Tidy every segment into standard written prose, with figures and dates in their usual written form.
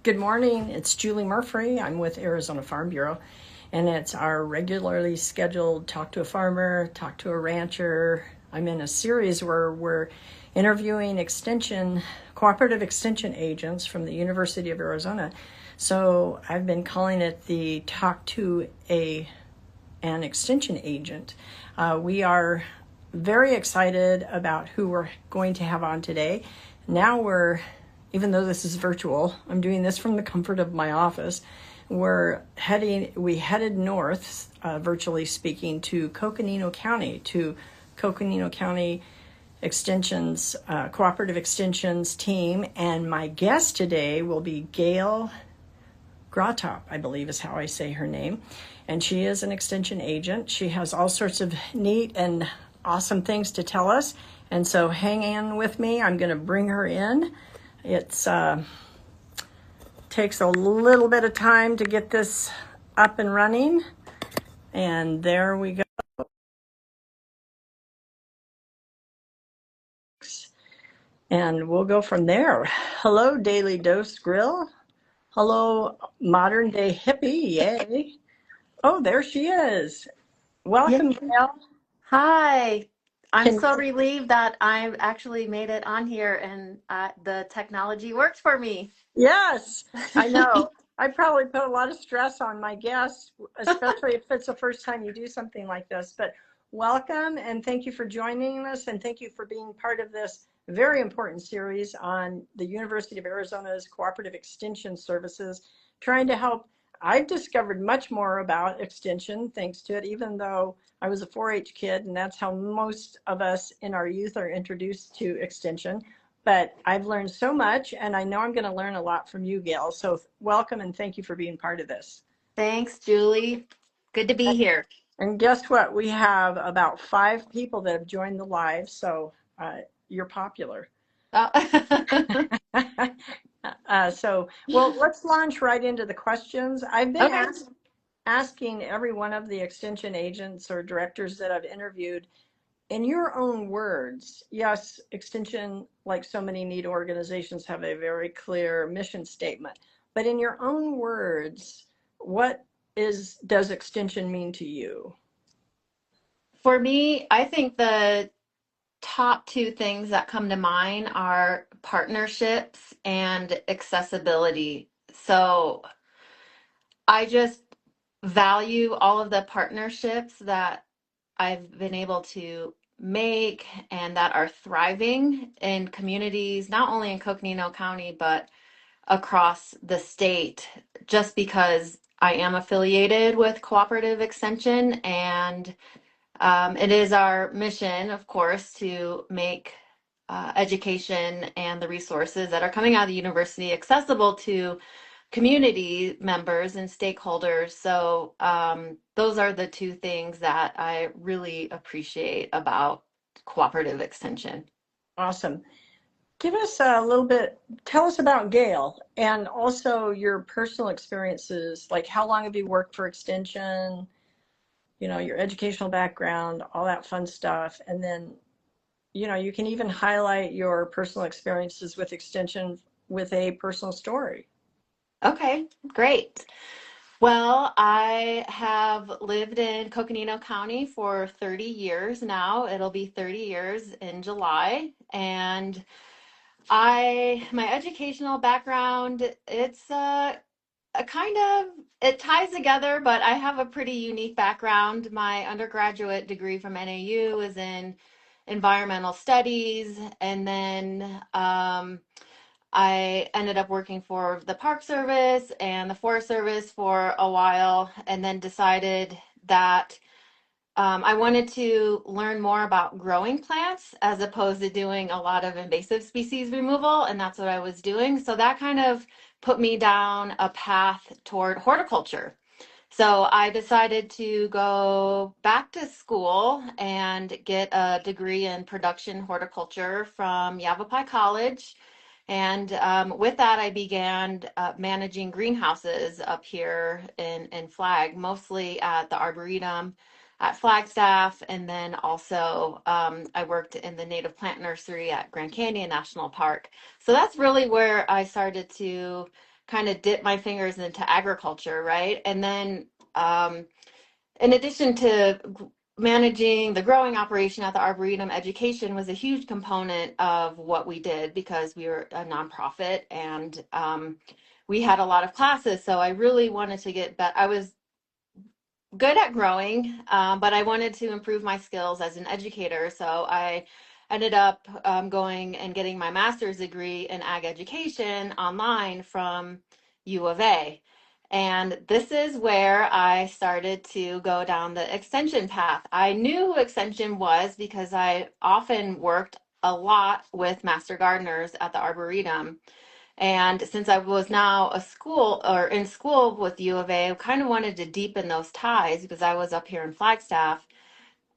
Good morning. It's Julie Murphy. I'm with Arizona Farm Bureau, and it's our regularly scheduled Talk to a Farmer, Talk to a Rancher. I'm in a series where we're interviewing cooperative extension agents from the University of Arizona. So I've been calling it the Talk to an Extension Agent. We are very excited about who we're going to have on today. Even though this is virtual, I'm doing this from the comfort of my office. We headed north, virtually speaking, to Coconino County, Extension's Cooperative Extensions team. And my guest today will be Gayle Gratop, I believe is how I say her name. And she is an extension agent. She has all sorts of neat and awesome things to tell us. And so hang in with me. I'm going to bring her in. It's takes a little bit of time to get this up and running. And there we go. And we'll go from there. Hello, Daily Dose Grill. Hello, modern day hippie. Yay. Oh, there she is. Welcome, Yay. Gayle. Hi. I'm Can so relieved that I actually made it on here and the technology works for me. Yes, I know. I probably put a lot of stress on my guests, especially if it's the first time you do something like this. But welcome and thank you for joining us, and thank you for being part of this very important series on the University of Arizona's Cooperative Extension Services, trying to help. I've discovered much more about extension thanks to it, even though I was a 4-H kid, and that's how most of us in our youth are introduced to extension. But I've learned so much, and I know I'm going to learn a lot from you, Gayle. So welcome and thank you for being part of this. Thanks, Julie. Good to be here. And guess what? We have about 5 people that have joined the live, so you're popular. Oh. Well, let's launch right into the questions. I've been Okay. asking every one of the extension agents or directors that I've interviewed, in your own words, yes, Extension, like so many neat organizations, have a very clear mission statement. But in your own words, does Extension mean to you? For me, I think the top two things that come to mind are partnerships and accessibility. So I just value all of the partnerships that I've been able to make and that are thriving in communities, not only in Coconino County, but across the state, just because I am affiliated with Cooperative Extension. And it is our mission, of course, to make education and the resources that are coming out of the university accessible to community members and stakeholders. So those are the two things that I really appreciate about cooperative extension. Awesome. Give us a little bit, tell us about Gayle and also your personal experiences. Like, how long have you worked for Extension? Your educational background, all that fun stuff. And then, you can even highlight your personal experiences with Extension with a personal story. Okay, great. Well, I have lived in Coconino County for 30 years now. It'll be 30 years in July. And my educational background, it's a kind of, it ties together, but I have a pretty unique background. My undergraduate degree from NAU is in environmental studies, and then I ended up working for the Park Service and the Forest Service for a while, and then decided that I wanted to learn more about growing plants as opposed to doing a lot of invasive species removal, and that's what I was doing. So that kind of put me down a path toward horticulture. So I decided to go back to school and get a degree in production horticulture from Yavapai College. And with that, I began managing greenhouses up here in Flag, mostly at the Arboretum at Flagstaff. And then also I worked in the native plant nursery at Grand Canyon National Park. So that's really where I started to kind of dip my fingers into agriculture, right? And then in addition to managing the growing operation at the Arboretum, education was a huge component of what we did because we were a nonprofit, and we had a lot of classes. So I really wanted to get better. I was good at growing, but I wanted to improve my skills as an educator. So I ended up going and getting my master's degree in ag education online from U of A. And this is where I started to go down the extension path. I knew who extension was because I often worked a lot with master gardeners at the Arboretum. And since I was now in school with U of A, I kind of wanted to deepen those ties because I was up here in Flagstaff.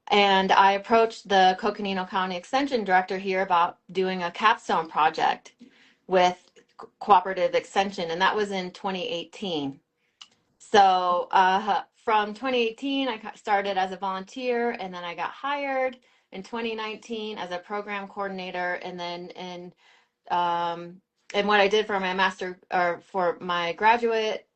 And I approached the Coconino County Extension director here about doing a capstone project with Cooperative Extension, and that was in 2018. So from 2018, I started as a volunteer, and then I got hired in 2019 as a program coordinator, and then and what I did for my master or for my graduate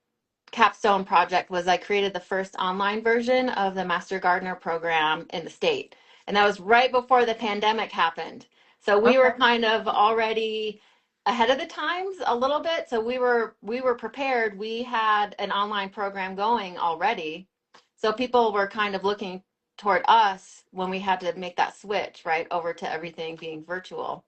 capstone project was I created the first online version of the Master Gardener program in the state. And that was right before the pandemic happened. So we were Okay. kind of already ahead of the times a little bit. So we were prepared. We had an online program going already. So people were kind of looking toward us when we had to make that switch, right, over to everything being virtual.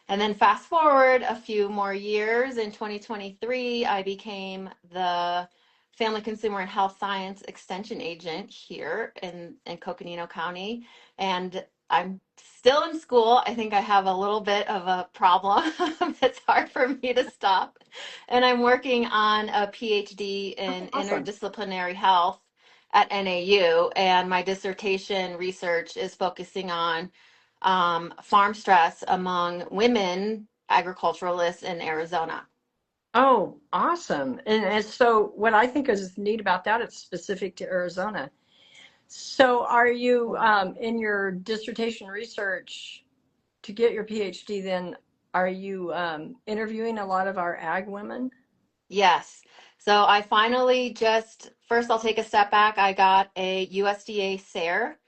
And then fast forward a few more years, in 2023, I became the Family Consumer and Health Science Extension Agent here in Coconino County. And I'm still in school. I think I have a little bit of a problem. It's hard for me to stop. And I'm working on a PhD in Awesome. interdisciplinary health at NAU. And my dissertation research is focusing on farm stress among women agriculturalists in Arizona. Oh, awesome. And so what I think is neat about that, it's specific to Arizona. So are you in your dissertation research to get your PhD then, are you interviewing a lot of our ag women? Yes. So I finally just, first I'll take a step back. I got a USDA SARE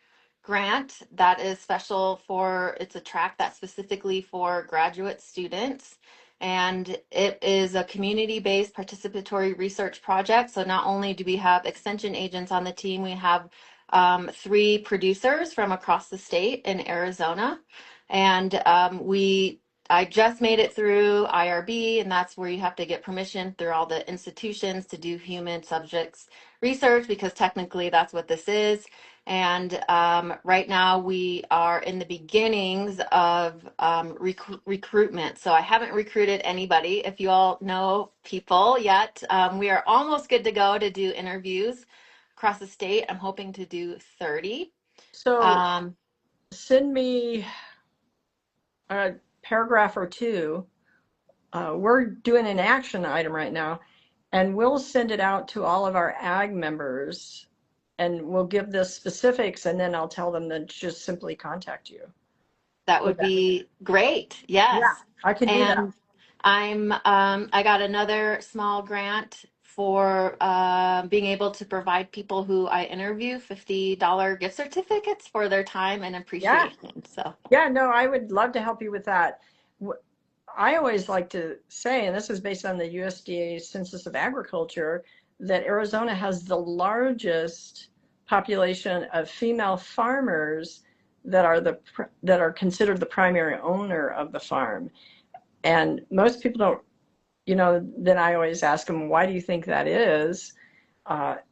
grant that is special for, it's a track that's specifically for graduate students. And it is a community-based participatory research project. So not only do we have extension agents on the team, we have three producers from across the state in Arizona. And I just made it through IRB, and that's where you have to get permission through all the institutions to do human subjects research, because technically that's what this is. And right now we are in the beginnings of recruitment. So I haven't recruited anybody. If you all know people yet, we are almost good to go to do interviews across the state. I'm hoping to do 30. So Um, send me a paragraph or two. We're doing an action item right now, and we'll send it out to all of our ag members, and we'll give the specifics, and then I'll tell them to just simply contact you. That Would would that? be great. Yeah, Yes. I can do that. And I got another small grant for being able to provide people who I interview $50 gift certificates for their time and Yeah, appreciation. So yeah, no, I would love to help you with that. I always like to say, and this is based on the USDA Census of Agriculture, that Arizona has the largest population of female farmers that are that are considered the primary owner of the farm. And most people don't, then I always ask them, why do you think that is?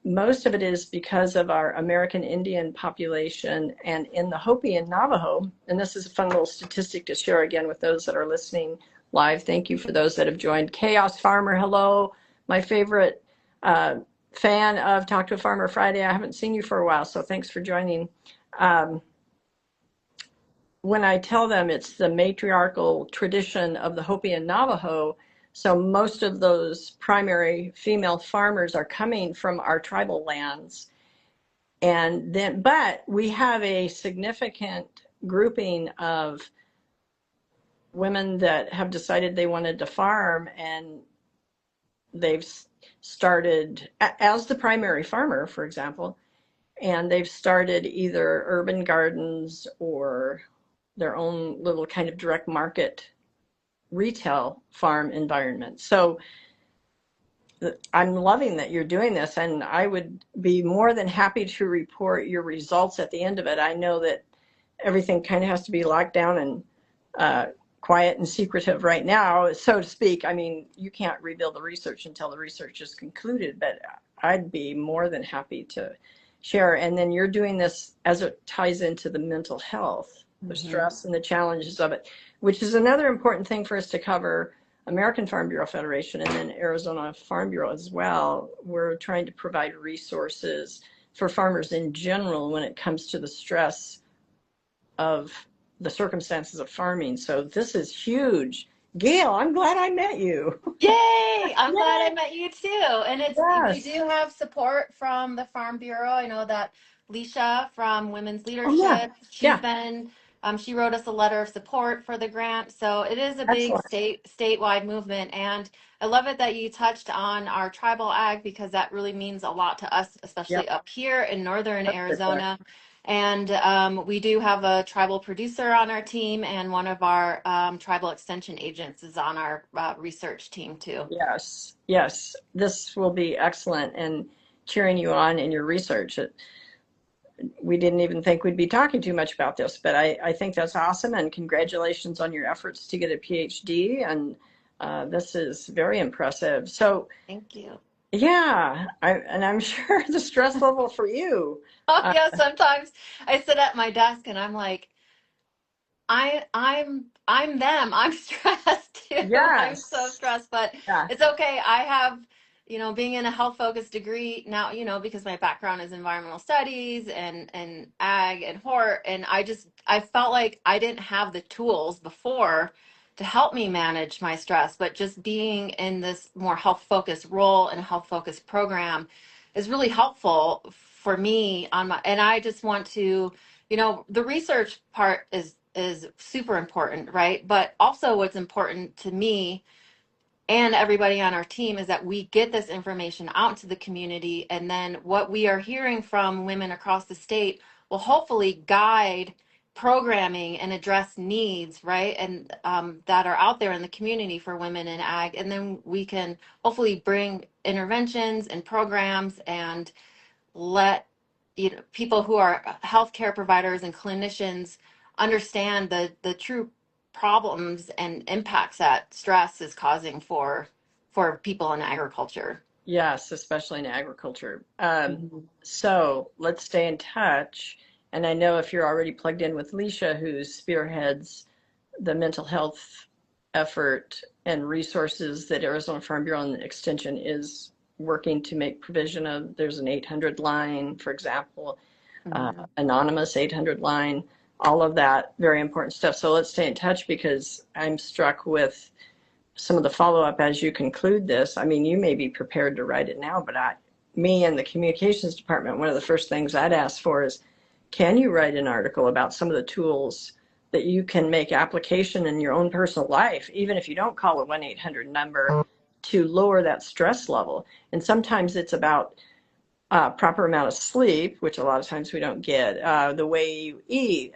Most of it is because of our American Indian population, and in the Hopi and Navajo, and this is a fun little statistic to share again with those that are listening live. Thank you for those that have joined. Chaos Farmer, hello. My favorite fan of Talk to a Farmer Friday. I haven't seen you for a while, so thanks for joining. Um, when I tell them it's the matriarchal tradition of the Hopi and Navajo, so most of those primary female farmers are coming from our tribal lands. And then, but we have a significant grouping of women that have decided they wanted to farm, and they've started as the primary farmer, for example, and they've started either urban gardens or their own little kind of direct market retail farm environment. So I'm loving that you're doing this, and I would be more than happy to report your results at the end of it. I know that everything kind of has to be locked down and uh, quiet and secretive right now, so to speak. I mean, you can't reveal the research until the research is concluded, but I'd be more than happy to share. And then you're doing this as it ties into the mental health, the stress and the challenges of it, which is another important thing for us to cover. American Farm Bureau Federation and then Arizona Farm Bureau as well. We're trying to provide resources for farmers in general when it comes to the stress of the circumstances of farming. So this is huge. Gayle, I'm glad I met you. Yay! I'm glad I Yay! met you too. And we Yes. do have support from the Farm Bureau. I know that Leisha from Women's Oh, yeah. Leadership, Yeah. she wrote us a letter of support for the grant. So it is a big Excellent. statewide movement. And I love it that you touched on our tribal ag because that really means a lot to us, especially Yep. up here in northern Perfect. Arizona. And we do have a tribal producer on our team, and one of our tribal extension agents is on our research team too. Yes. Yes. This will be excellent and cheering you on in your research. We didn't even think we'd be talking too much about this, but I think that's awesome. And congratulations on your efforts to get a PhD. And this is very impressive. So, Thank you. yeah, and I'm sure the stress level for you. Oh Uh, yeah, sometimes I sit at my desk and I'm like, I'm them. I'm stressed too. I'm so yes. stressed, but Yeah. it's okay. I have, being in a health focused degree now, because my background is environmental studies and ag and hort, and I felt like I didn't have the tools before to help me manage my stress, but just being in this more health focused role and health focused program is really helpful for me and I just want to, the research part is super important, right? But also what's important to me and everybody on our team is that we get this information out to the community, and then what we are hearing from women across the state will hopefully guide programming and address needs, right? And that are out there in the community for women in ag, and then we can hopefully bring interventions and programs and let people who are healthcare providers and clinicians understand the true problems and impacts that stress is causing for people in agriculture. Yes, especially in agriculture. Mhm. So let's stay in touch. And I know if you're already plugged in with Leisha, who spearheads the mental health effort and resources that Arizona Farm Bureau and Extension is working to make provision of. There's an 800 line, for example, Mhm. anonymous 800 line, all of that very important stuff. So let's stay in touch because I'm struck with some of the follow-up as you conclude this. I mean, you may be prepared to write it now, but me and the communications department, one of the first things I'd ask for is, can you write an article about some of the tools that you can make application in your own personal life, even if you don't call a 1-800 number, to lower that stress level? And sometimes it's about proper amount of sleep, which a lot of times we don't get, the way you eat,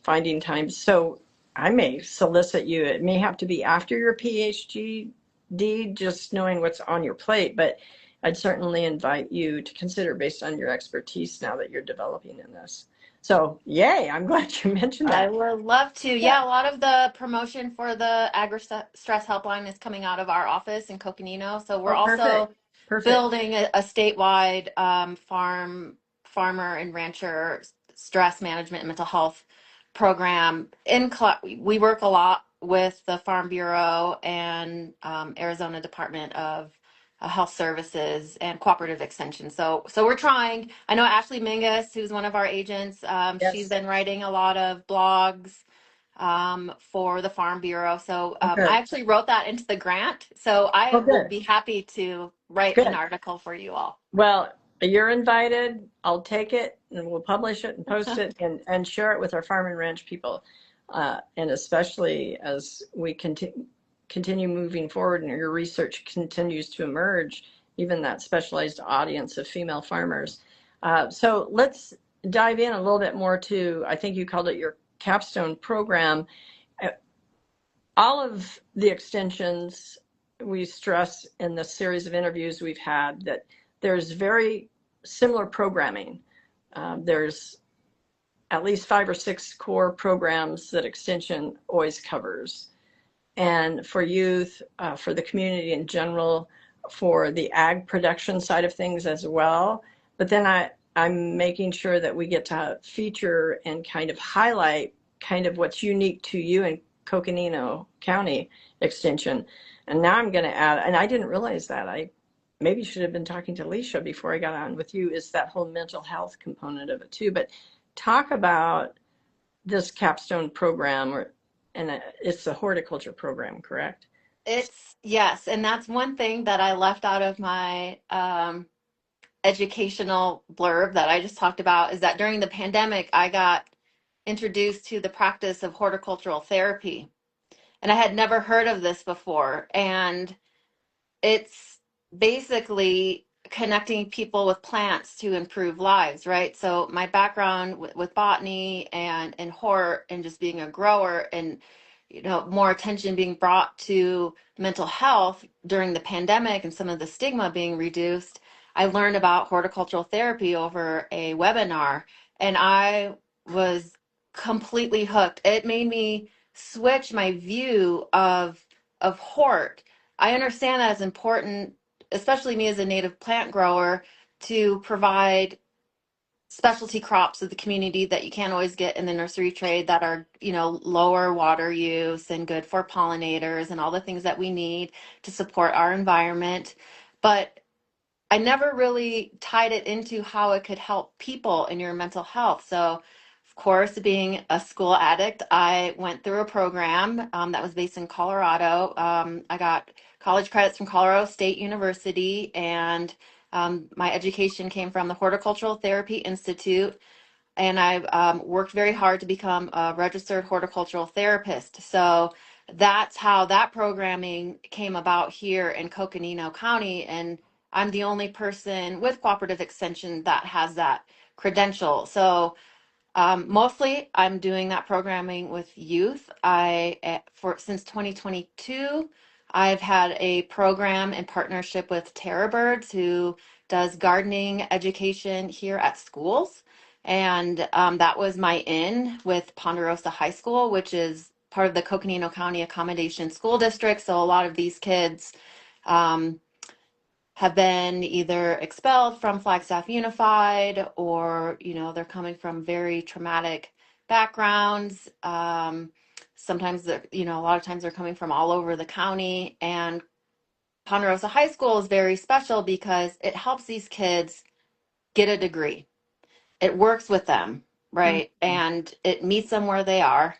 finding time. So I may solicit you. It may have to be after your PhD, just knowing what's on your plate, but I'd certainly invite you to consider based on your expertise now that you're developing in this. So yay, I'm glad you mentioned I that. would love to. Yeah. Yeah, a lot of the promotion for the agri-stress helpline is coming out of our office in Coconino. So we're Oh, perfect. also Perfect. building a statewide farmer and rancher stress management and mental health program. We work a lot with the Farm Bureau and Arizona Department of Health Services and Cooperative Extension. So we're trying. I know Ashley Mingus, who's one of our agents. She's Yes. been writing a lot of blogs for the Farm Bureau. So Oh, I good. actually wrote that into the grant. So Oh, I will good. be happy to write an Good. article for you all. Well, you're invited. I'll take it and we'll publish it and post it and share it with our farm and ranch people. And especially as we continue moving forward and your research continues to emerge, even that specialized audience of female farmers. So let's dive in a little bit more to, I think you called it your capstone program. All of the extensions, we stress in the series of interviews we've had that there's very similar programming. There's at least 5 or 6 core programs that Extension always covers. And for youth, for the community in general, for the ag production side of things as well. But then I'm making sure that we get to feature and kind of highlight kind of what's unique to you and Coconino County Extension. And now I'm going to add, and I didn't realize that, I maybe should have been talking to Alicia before I got on with you, is that whole mental health component of it too. But talk about this capstone program, and it's a horticulture program, correct? Yes, and that's one thing that I left out of my educational blurb that I just talked about, is that during the pandemic, I got introduced to the practice of horticultural therapy. And I had never heard of this before. And it's basically connecting people with plants to improve lives, right? So my background with botany and hort and just being a grower, and more attention being brought to mental health during the pandemic and some of the stigma being reduced, I learned about horticultural therapy over a webinar, and I was completely hooked. It made me switch my view of hort. I understand that it's important, especially me as a native plant grower, to provide specialty crops of the community that you can't always get in the nursery trade, that are, lower water use and good for pollinators and all the things that we need to support our environment. But I never really tied it into how it could help people in your mental health. So, of course, being a school addict, I went through a program that was based in Colorado. I got college credits from Colorado State University, and my education came from the Horticultural Therapy Institute, and I've worked very hard to become a registered horticultural therapist. So that's how that programming came about here in Coconino County, and I'm the only person with Cooperative Extension that has that credential. So mostly I'm doing that programming with youth. Since 2022, I've had a program in partnership with Terra Birds, who does gardening education here at schools. And that was my in with Ponderosa High School, which is part of the Coconino County Accommodation School District. So a lot of these kids have been either expelled from Flagstaff Unified, or they're coming from very traumatic backgrounds. Sometimes a lot of times they're coming from all over the county, and Ponderosa High School is very special because it helps these kids get a degree. It works with them, right? And it meets them where they are.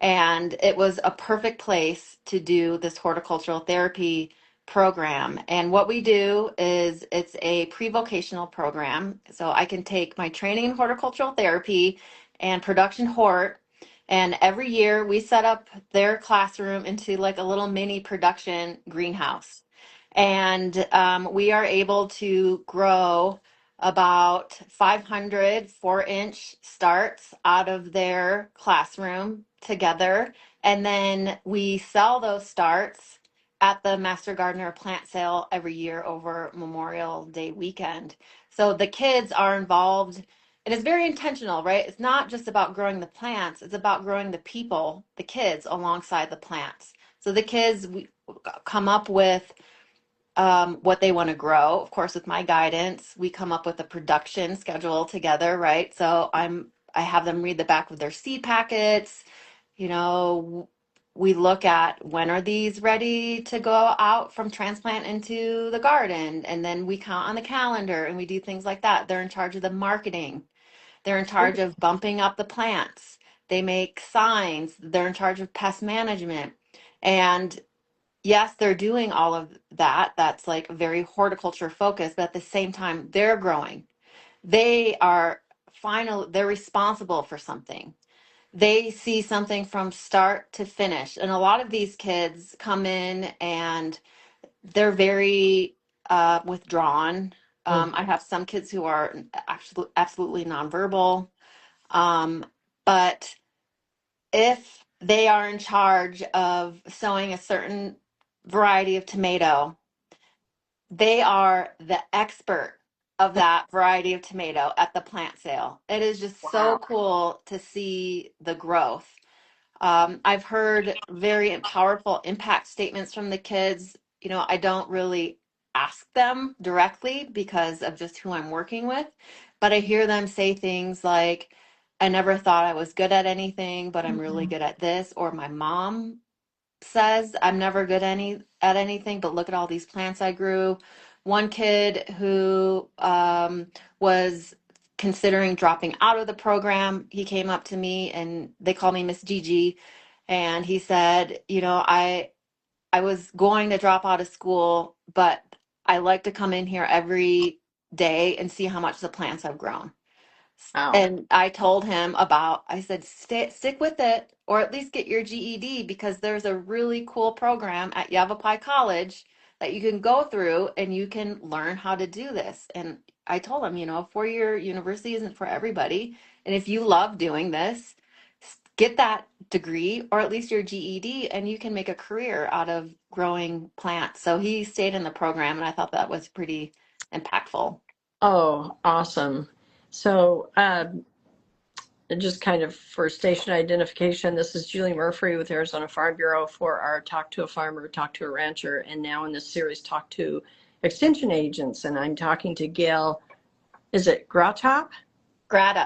And it was a perfect place to do this horticultural therapy program. And what we do is, it's a pre-vocational program. So I can take my training in horticultural therapy and production hort, and every year we set up their classroom into like a little mini production greenhouse. And we are able to grow about 500 4-inch starts out of their classroom together. And then we sell those starts at the Master Gardener plant sale every year over Memorial Day weekend. So the kids are involved, and it's very intentional, right? It's not just about growing the plants, it's about growing the people, the kids, alongside the plants. So the kids, we come up with what they want to grow. Of course, with my guidance, we come up with a production schedule together, right? So I have them read the back of their seed packets. We look at, when are these ready to go out from transplant into the garden, and then we count on the calendar and we do things like that. They're in charge of the marketing. They're in charge of bumping up the plants. They make signs. They're in charge of pest management. And yes, they're doing all of that. That's like very horticulture focused, but at the same time, they're growing. They're responsible for something. they see something from start to finish. And a lot of these kids come in and they're very withdrawn. Mm. I have some kids who are absolutely nonverbal. But if they are in charge of sowing a certain variety of tomato, they are the expert of that variety of tomato at the plant sale. It is just so Wow. cool to see the growth. I've heard very powerful impact statements from the kids. You know, I don't really ask them directly because of just who I'm working with, but I hear them say things like, I never thought I was good at anything, but I'm really good at this. Or my mom says I'm never good at anything, but look at all these plants I grew. One kid who was considering dropping out of the program, he came up to me and they call me Miss Gigi, and he said, you know, I was going to drop out of school, but I like to come in here every day and see how much the plants have grown. Wow. And I told him about, I said, stick with it, or at least get your GED, because there's a really cool program at Yavapai College that you can go through and you can learn how to do this. And I told him, you know, a four-year university isn't for everybody. And if you love doing this, get that degree or at least your GED, and you can make a career out of growing plants. So he stayed in the program, and I thought that was pretty impactful. Oh, awesome. So, just kind of for station identification, this is Julie Murphy with Arizona Farm Bureau for our Talk to a Farmer, Talk to a Rancher, and now in this series, Talk to Extension Agents. And I'm talking to Gayle, is it Gratop? Grad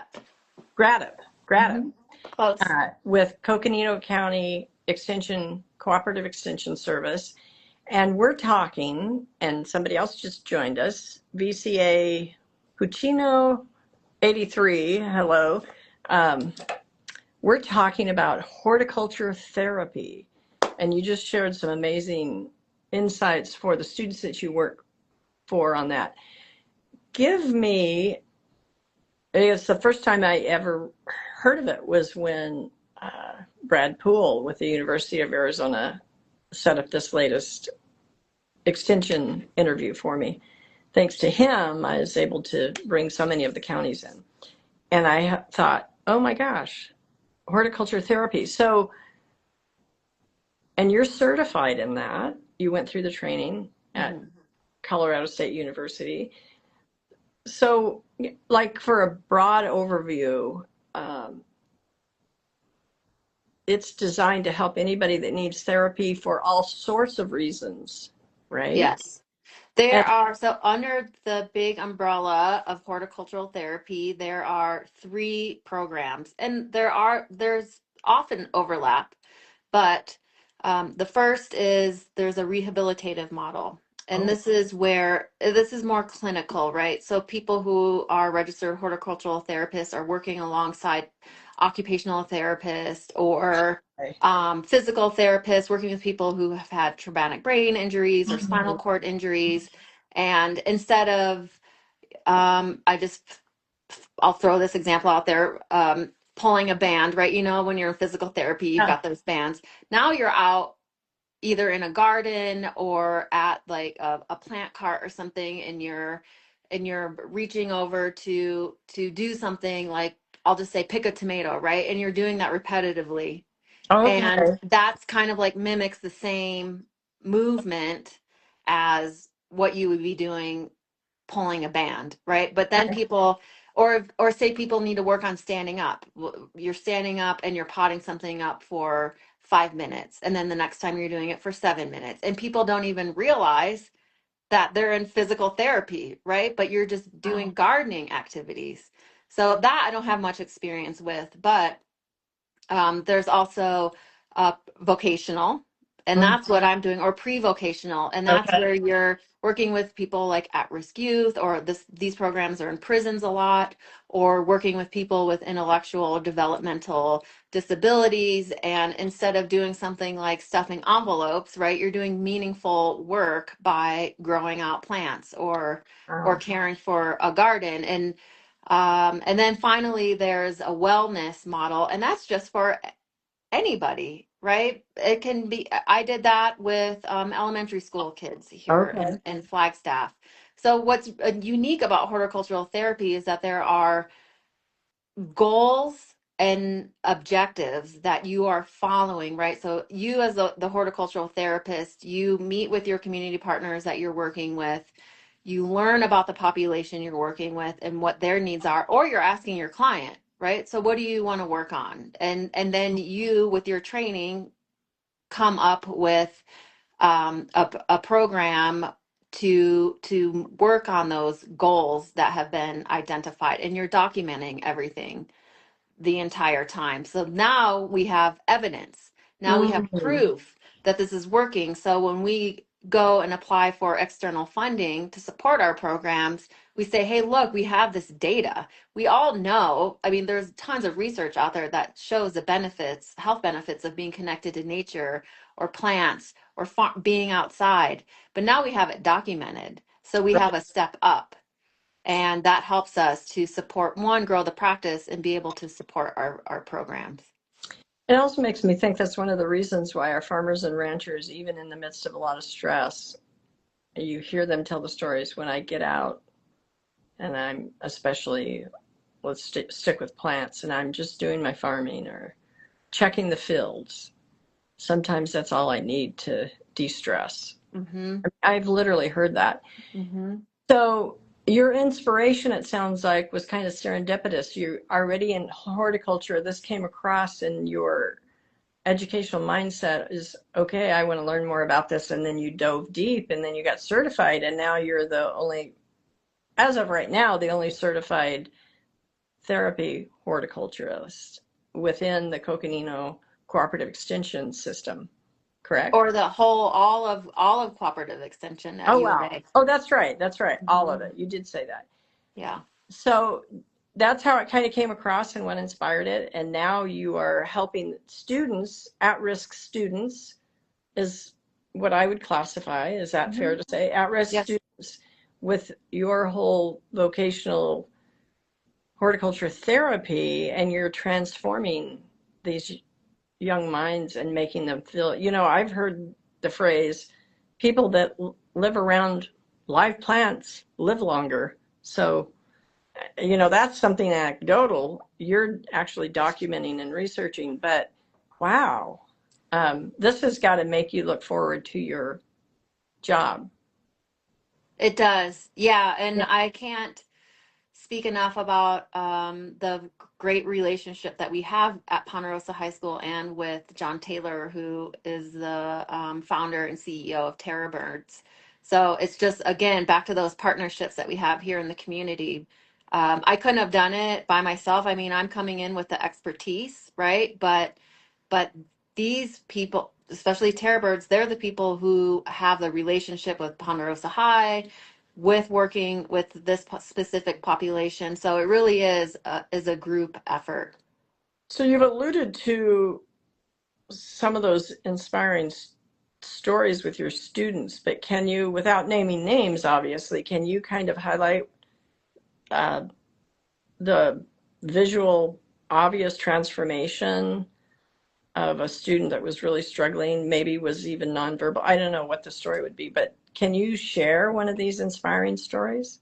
Gratop, Gratop, up. Close. with Coconino County Extension, Cooperative Extension Service. And we're talking, and somebody else just joined us, VCA Puccino 83, hello. Um, we're talking about horticulture therapy. And you just shared some amazing insights for the students that you work for on that. Give me, it's the first time I ever heard of it was when Brad Poole with the University of Arizona set up this latest extension interview for me. Thanks to him, I was able to bring so many of the counties in. And I thought, oh my gosh, horticulture therapy. So, and you're certified in that. You went through the training at Colorado State University. So, like for a broad overview, it's designed to help anybody that needs therapy for all sorts of reasons, right? Yes. There And are, so under the big umbrella of horticultural therapy, there are three programs, and there's often overlap, but the first is there's a rehabilitative model. And oh, this is more clinical, right? So people who are registered horticultural therapists are working alongside occupational therapists or okay. physical therapists working with people who have had traumatic brain injuries or spinal Mhm. cord injuries. And instead of, I'll throw this example out there, pulling a band, right? You know, when you're in physical therapy, you've Yeah. got those bands. Now you're out either in a garden or at like a plant cart or something, and you're reaching over to do something like, I'll just say pick a tomato, right? And you're doing that repetitively. And Okay. that's kind of like mimics the same movement as what you would be doing pulling a band, right? But then people, or say people need to work on standing up. You're standing up and you're potting something up for 5 minutes, and then the next time you're doing it for 7 minutes, and people don't even realize that they're in physical therapy, right? But you're just doing Wow. gardening activities. So that I don't have much experience with, but there's also vocational, and Mm. that's what I'm doing, or pre-vocational, and that's Okay. where you're working with people like at-risk youth, or these programs are in prisons a lot, or working with people with intellectual developmental disabilities. And instead of doing something like stuffing envelopes, right, you're doing meaningful work by growing out plants or Wow. caring for a garden. And And then finally, there's a wellness model, and that's just for anybody, right? It can be, I did that with elementary school kids here Okay. in Flagstaff. So what's unique about horticultural therapy is that there are goals and objectives that you are following, right? So you as the horticultural therapist, you meet with your community partners that you're working with. You learn about the population you're working with and what their needs are, or you're asking your client, right? So what do you want to work on? And then you, with your training, come up with a program to work on those goals that have been identified, and you're documenting everything the entire time. So now we have evidence. Now we have Mm. proof that this is working. So when we go and apply for external funding to support our programs, we say, hey, look, we have this data. We all know, I mean, there's tons of research out there that shows the benefits, health benefits of being connected to nature or plants or being outside. But now we have it documented. So we have a step up. And that helps us to support, one, grow the practice and be able to support our programs. It also makes me think that's one of the reasons why our farmers and ranchers, even in the midst of a lot of stress, you hear them tell the stories when I get out and I'm especially, let's stick with plants, and I'm just doing my farming or checking the fields. Sometimes that's all I need to de-stress. Mm-hmm. I've literally heard that. Mm-hmm. So your inspiration, it sounds like, was kind of serendipitous. You already in horticulture, this came across in your educational mindset is, okay, I want to learn more about this. And then you dove deep and then you got certified. And now you're the only, as of right now, the only certified therapy horticulturist within the Coconino Cooperative Extension system, correct? Or the whole, all of cooperative extension at Oh, U of wow. A. Oh, that's right. That's right. All of Mm-hmm. it. You did say that. Yeah. So that's how it kind of came across and what inspired it. And now you are helping students, at-risk students, is what I would classify. Is that Mm-hmm. fair to say? At-risk Yes. students with your whole vocational horticulture therapy, and you're transforming these young minds and making them feel, I've heard the phrase, people that live around live plants live longer. So, that's something anecdotal. You're actually documenting and researching, but wow, this has got to make you look forward to your job. It does. Yeah. And Yeah. I can't speak enough about the great relationship that we have at Ponderosa High School and with John Taylor, who is the founder and CEO of Terra Birds. So it's just, again, back to those partnerships that we have here in the community. I couldn't have done it by myself. I mean, I'm coming in with the expertise, right? But these people, especially Terra Birds, they're the people who have the relationship with Ponderosa High, with working with this specific population. So it really is a group effort. So you've alluded to some of those inspiring stories with your students, but can you, without naming names, obviously, can you kind of highlight uh, the visual, obvious transformation of a student that was really struggling, maybe was even nonverbal? I don't know what the story would be, but can you share one of these inspiring stories?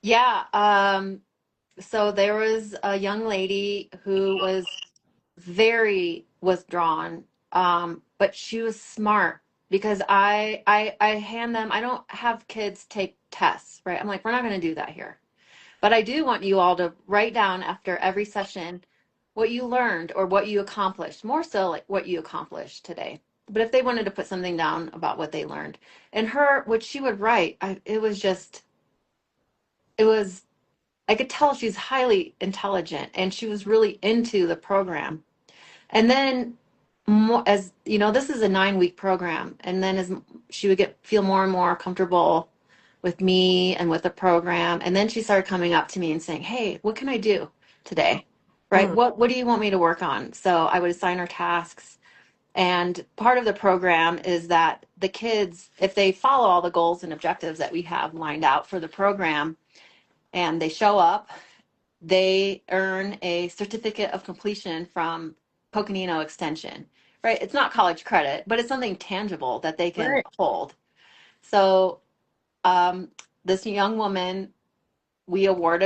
Yeah. So there was a young lady who was very withdrawn, but she was smart because I hand them. I don't have kids take tests, right? I'm like, we're not going to do that here. But I do want you all to write down after every session what you learned or what you accomplished, more so like what you accomplished today. But if they wanted to put something down about what they learned, and her, what she would write, it was just, it was, I could tell she's highly intelligent and she was really into the program. And then, more, as you know, this is a 9-week program. And then as she would feel more and more comfortable with me and with the program. And then she started coming up to me and saying, hey, what can I do today? Right? Mm. What do you want me to work on? So I would assign her tasks. And part of the program is that the kids, if they follow all the goals and objectives that we have lined out for the program and they show up, they earn a certificate of completion from Coconino Extension, right? It's not college credit, but it's something tangible that they can Right. hold. So um, this young woman,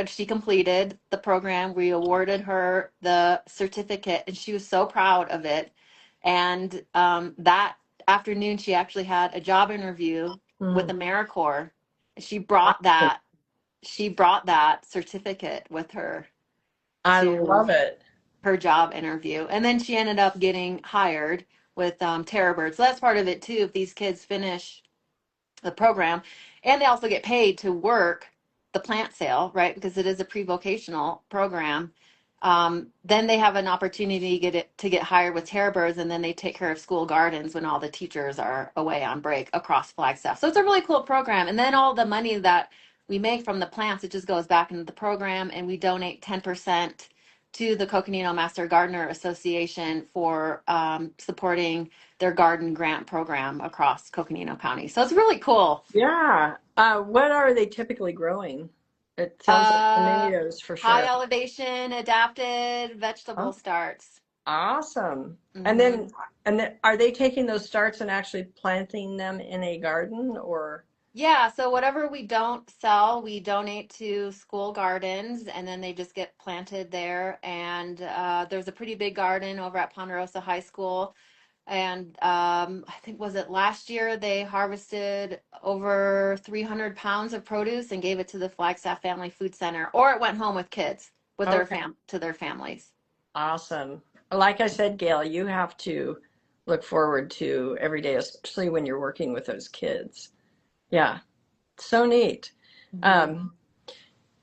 she completed the program. We awarded her the certificate, and she was so proud of it. And that afternoon, she actually had a job interview with Mm. AmeriCorps. She Awesome. brought that certificate with her I to love it. her job interview. And then she ended up getting hired with Terror Bird. So that's part of it too. If these kids finish the program, and they also get paid to work the plant sale, right? Because it is a pre-vocational program. Then they have an opportunity to get hired with Terror Birds, and then they take care of school gardens when all the teachers are away on break across Flagstaff. So it's a really cool program. And then all the money that we make from the plants, it just goes back into the program, and we donate 10% to the Coconino Master Gardener Association for supporting their garden grant program across Coconino County. So it's really cool. Yeah. What are they typically growing? It sounds like Uh, tomatoes for High sure. elevation, adapted vegetable Oh, starts. awesome. And Hmm. then, are they taking those starts and actually planting them in a garden or? Yeah, so whatever we don't sell, we donate to school gardens, and then they just get planted there. And there's a pretty big garden over at Ponderosa High School. And I think, was it last year, they harvested over 300 pounds of produce and gave it to the Flagstaff Family Food Center, or it went home with kids with their Okay. to their families. Awesome. Like I said, Gail, you have to look forward to every day, especially when you're working with those kids. Yeah, so neat. Mhm. Um,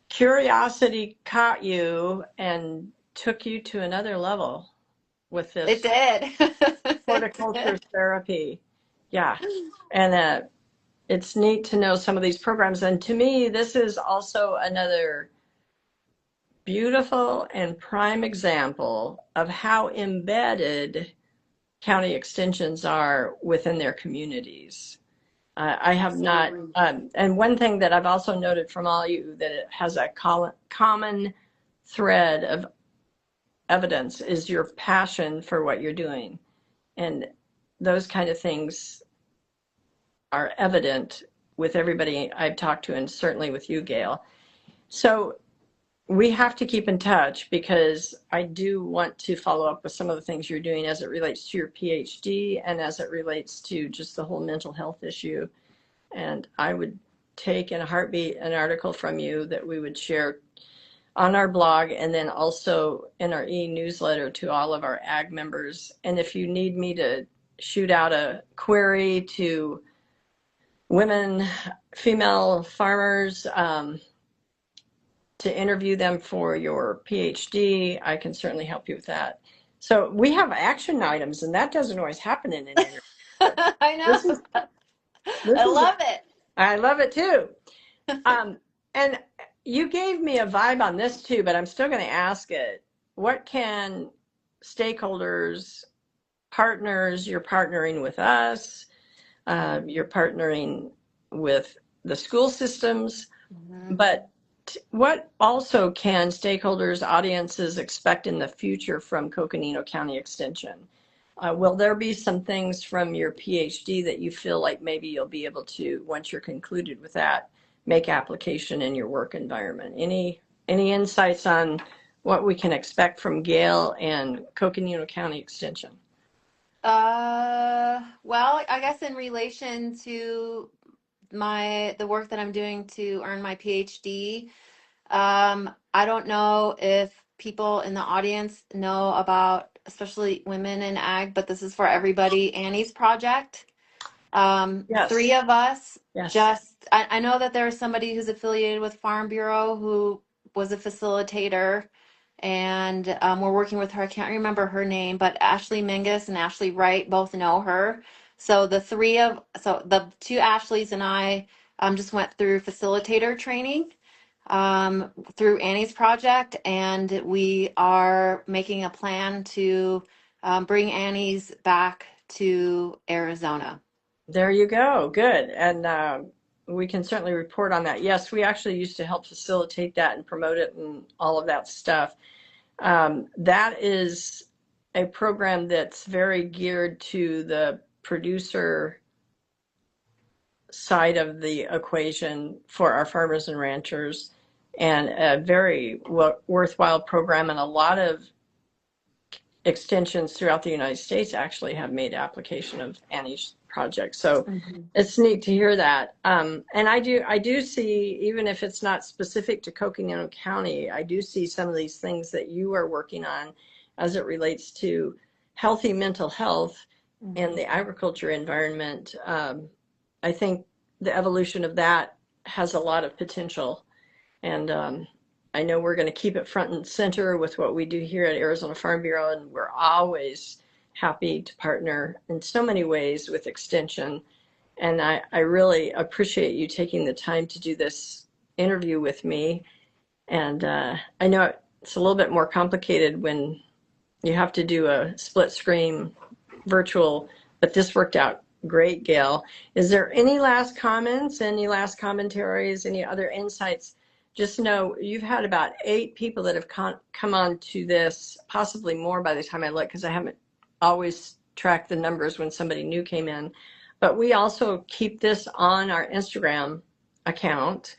Curiosity caught you and took you to another level with It this did. It horticulture did. therapy. Yeah, and it's neat to know some of these programs. And to me, this is also another beautiful and prime example of how embedded county extensions are within their communities. I have not, Absolutely. and one thing that I've also noted from all you that it has a common thread of evidence is your passion for what you're doing. And those kind of things are evident with everybody I've talked to, and certainly with you, Gail. So we have to keep in touch because I do want to follow up with some of the things you're doing as it relates to your PhD and as it relates to just the whole mental health issue. And I would take in a heartbeat an article from you that we would share on our blog and then also in our e-newsletter to all of our ag members. And if you need me to shoot out a query to women, female farmers, to interview them for your PhD, I can certainly help you with that. So we have action items, and that doesn't always happen in an interview. But I this know. is this I is love it. I love it too. And you gave me a vibe on this too, but I'm still going to ask it. What can stakeholders, partners, you're partnering with us, you're partnering with the school systems, Mhm. but what also can stakeholders, audiences expect in the future from Coconino County Extension? Will there be some things from your PhD that you feel like maybe you'll be able to, once you're concluded with that, make application in your work environment? Any insights on what we can expect from Gayle and Coconino County Extension? Well, I guess in relation to the work that I'm doing to earn my PhD, I don't know if people in the audience know about, especially women in ag, but this is for everybody, Annie's Project. Three Yes, of us yes. I know that there's somebody who's affiliated with Farm Bureau who was a facilitator, and we're working with her. I can't remember her name, but Ashley Mingus and Ashley Wright both know her. So the two Ashleys and I just went through facilitator training through Annie's Project, and we are making a plan to bring Annie's back to Arizona. There you go. Good. And we can certainly report on that. Yes, we actually used to help facilitate that and promote it and all of that stuff. That is a program that's very geared to the producer side of the equation for our farmers and ranchers, and a very worthwhile program. And a lot of extensions throughout the United States actually have made application of Annie's project. So it's neat to hear that. And I do see, even if it's not specific to Coconino County, I do see some of these things that you are working on as it relates to healthy mental health in the agriculture environment. I think the evolution of that has a lot of potential. And I know we're going to keep it front and center with what we do here at Arizona Farm Bureau, and we're always happy to partner in so many ways with Extension. And I really appreciate you taking the time to do this interview with me. And I know it's a little bit more complicated when you have to do a split screen virtual, but this worked out great, Gayle. Is there any last comments, any last commentaries, any other insights? Just know you've had about 8 people that have come on to this, possibly more by the time I look, because I haven't always tracked the numbers when somebody new came in. But we also keep this on our Instagram account.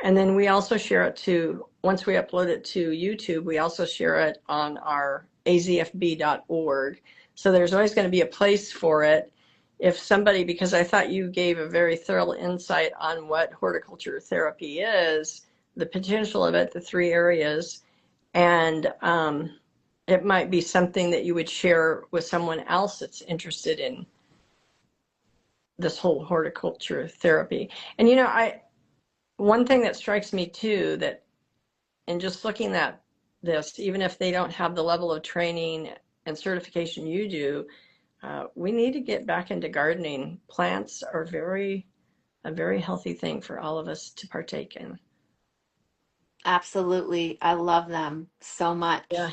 And then we also share it to, once we upload it to YouTube, we also share it on our azfb.org. So there's always going to be a place for it. If somebody, because I thought you gave a very thorough insight on what horticulture therapy is, the potential of it, the 3 areas, and it might be something that you would share with someone else that's interested in this whole horticulture therapy. And one thing that strikes me too, that in just looking at this, even if they don't have the level of training and certification you do, we need to get back into gardening. Plants are a very healthy thing for all of us to partake in. Absolutely. I love them so much. Yeah.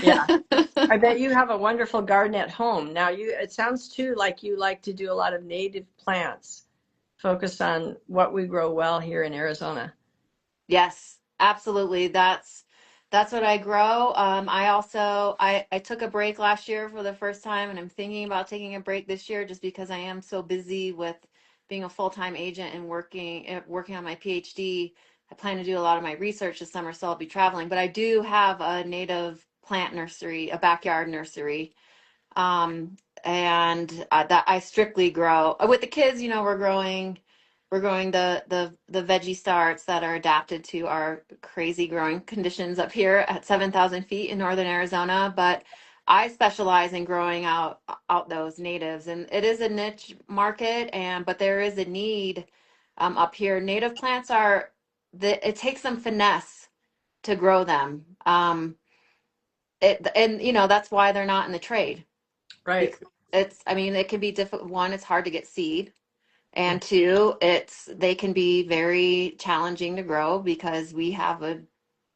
Yeah. I bet you have a wonderful garden at home. Now it sounds too like you like to do a lot of native plants, focused on what we grow well here in Arizona. Yes, absolutely. That's what I grow. I took a break last year for the first time, and I'm thinking about taking a break this year just because I am so busy with being a full-time agent and working on my PhD. I plan to do a lot of my research this summer, so I'll be traveling. But I do have a native plant nursery, a backyard nursery, and that I strictly grow with the kids. We're growing the veggie starts that are adapted to our crazy growing conditions up here at 7,000 feet in northern Arizona. But I specialize in growing out those natives, and it is a niche market, but there is a need up here. Native plants it takes some finesse to grow them. That's why they're not in the trade. Right. I mean, it can be difficult. One, it's hard to get seed. And 2, they can be very challenging to grow because we have a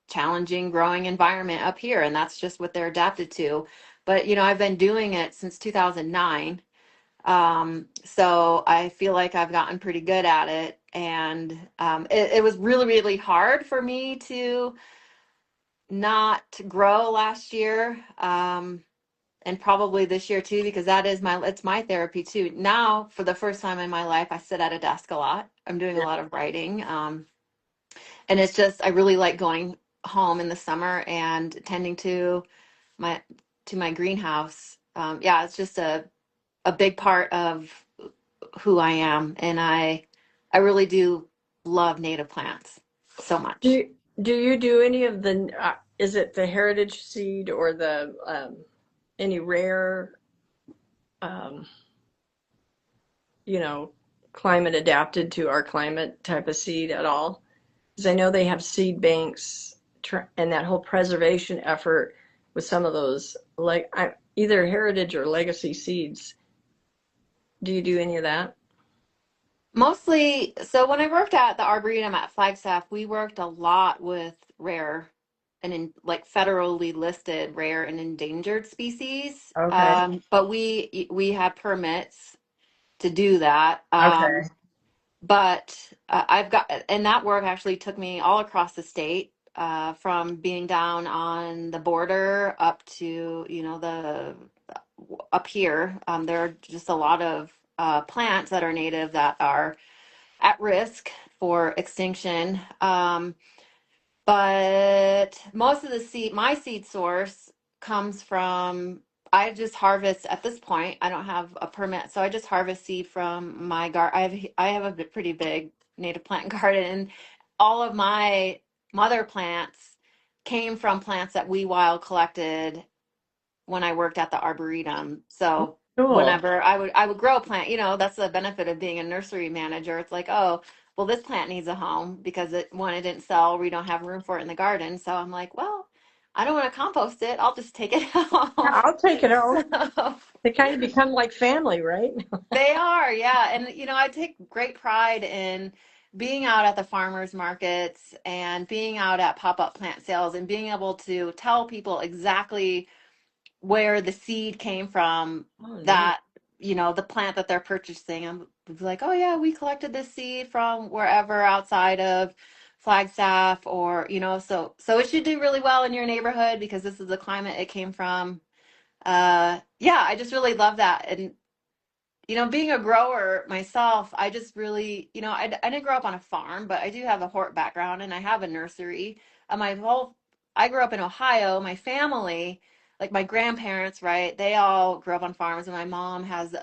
challenging growing environment up here, and that's just what they're adapted to. But, I've been doing it since 2009. So I feel like I've gotten pretty good at it. And it was really, really hard for me to not grow last year. And probably this year too, because it's my therapy too. Now, for the first time in my life, I sit at a desk a lot. I'm doing a lot of writing. And it's just, I really like going home in the summer and tending to my greenhouse. Yeah, it's just a big part of who I am. And I really do love native plants so much. Do you do any of the, is it the heritage seed or the, any rare, um, climate adapted to our climate type of seed at all? Because I know they have seed banks and that whole preservation effort with some of those, like either heritage or legacy seeds. Do you do any of that? Mostly, so when I worked at the Arboretum at Flagstaff, we worked a lot with rare like federally listed rare and endangered species. Okay. But we had permits to do that. Okay. but I've got, and that work actually took me all across the state, from being down on the border up to, the up here. There are just a lot of plants that are native that are at risk for extinction. But most of the my seed source comes from, I just harvest at this point. I don't have a permit, so I just harvest seed from my garden. I have a pretty big native plant garden, and all of my mother plants came from plants that we wild collected when I worked at the Arboretum. So Cool. whenever I would grow a plant, that's the benefit of being a nursery manager. It's like, oh, well, this plant needs a home because it didn't sell, we don't have room for it in the garden. So I'm like, well, I don't want to compost it. I'll just take it Yeah, home. I'll take it home. So They kind of become like family, right? they are, yeah. And I take great pride in being out at the farmers markets and being out at pop-up plant sales and being able to tell people exactly where the seed came from, Oh, neat. that the plant that they're purchasing. I'm like, oh yeah, we collected this seed from wherever outside of Flagstaff, or so it should do really well in your neighborhood because this is the climate it came from. Yeah, I just really love that. And being a grower myself, I just really, I didn't grow up on a farm, but I do have a hort background and I have a nursery. I grew up in Ohio. My family, like my grandparents, right? They all grew up on farms, and my mom has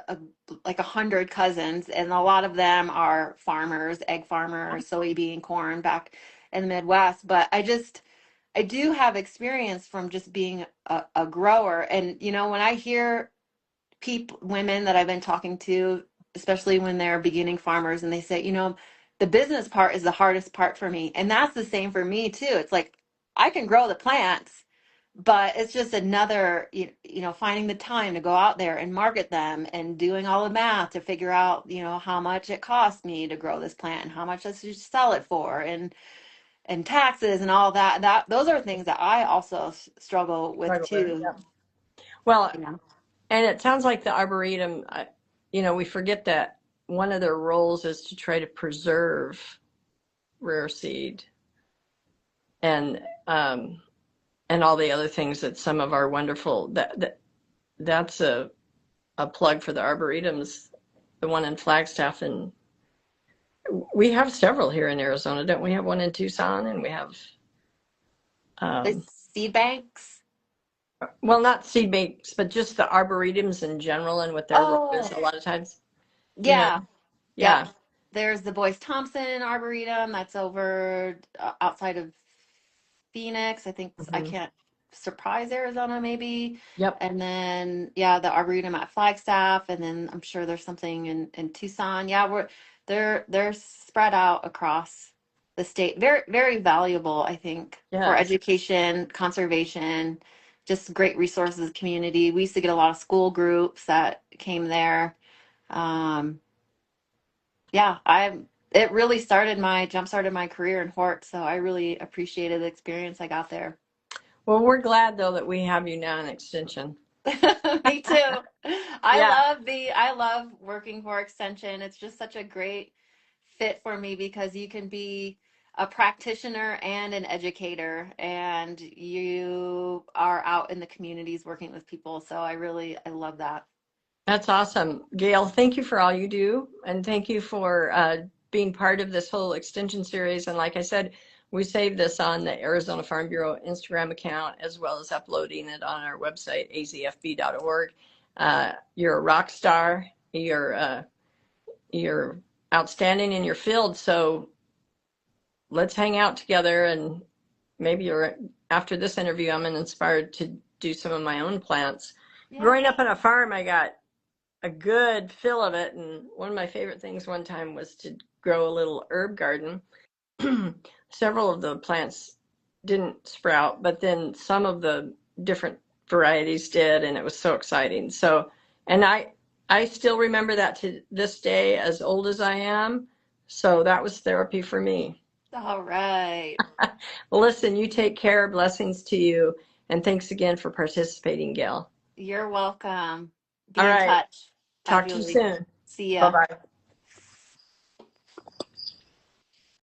like 100 cousins, and a lot of them are farmers, egg farmers, soybean, corn back in the Midwest. But I do have experience from just being a grower. And, when I hear women that I've been talking to, especially when they're beginning farmers, and they say, the business part is the hardest part for me. And that's the same for me too. It's like I can grow the plants, but it's just another, finding the time to go out there and market them and doing all the math to figure out, how much it costs me to grow this plant and how much I should sell it for, and taxes and all that. Those are things that I also struggle with Struggle there. too. Yeah. Well, You know. and it sounds like the Arboretum, we forget that one of their roles is to try to preserve rare seed and and all the other things that some of our wonderful that's a plug for the Arboretums, the one in Flagstaff, and we have several here in Arizona, don't we? Have one in Tucson, and we have The um, seed banks. well, not seed banks, but just the Arboretums in general and what their role is Oh, a lot of times, you know. yeah. Yep. Yeah. There's the Boyce Thompson Arboretum that's over outside of Phoenix. I think I Hmm. can't Surprise, Arizona, maybe. Yep. And then yeah, the Arboretum at Flagstaff, and then I'm sure there's something in Tucson. Yeah, they're spread out across the state. Very, very valuable, I think, for Yes. education, conservation, just great resources community. We used to get a lot of school groups that came there. Um, yeah, it really jump started my career in hort, so I really appreciated the experience I got there. Well, we're glad though that we have you now in Extension. Me too. Yeah. I love working for Extension. It's just such a great fit for me because you can be a practitioner and an educator, and you are out in the communities working with people. So I love that. That's awesome. Gail, thank you for all you do. And thank you for being part of this whole extension series. And like I said, we save this on the Arizona Farm Bureau Instagram account, as well as uploading it on our website, azfb.org. You're a rock star. You're outstanding in your field. So let's hang out together. And maybe after this interview, I'm inspired to do some of my own plants. Growing Yeah. up on a farm, I got a good fill of it. And one of my favorite things one time was to grow a little herb garden. Several of the plants didn't sprout, but then some of the different varieties did, and it was so exciting. So, and I still remember that to this day, as old as I am. So that was therapy for me. All right. Well, listen, you take care. Blessings to you. And thanks again for participating, Gail. You're welcome. All Be in right. touch. Bye, Talk to you Julie. soon. See Bye ya. bye.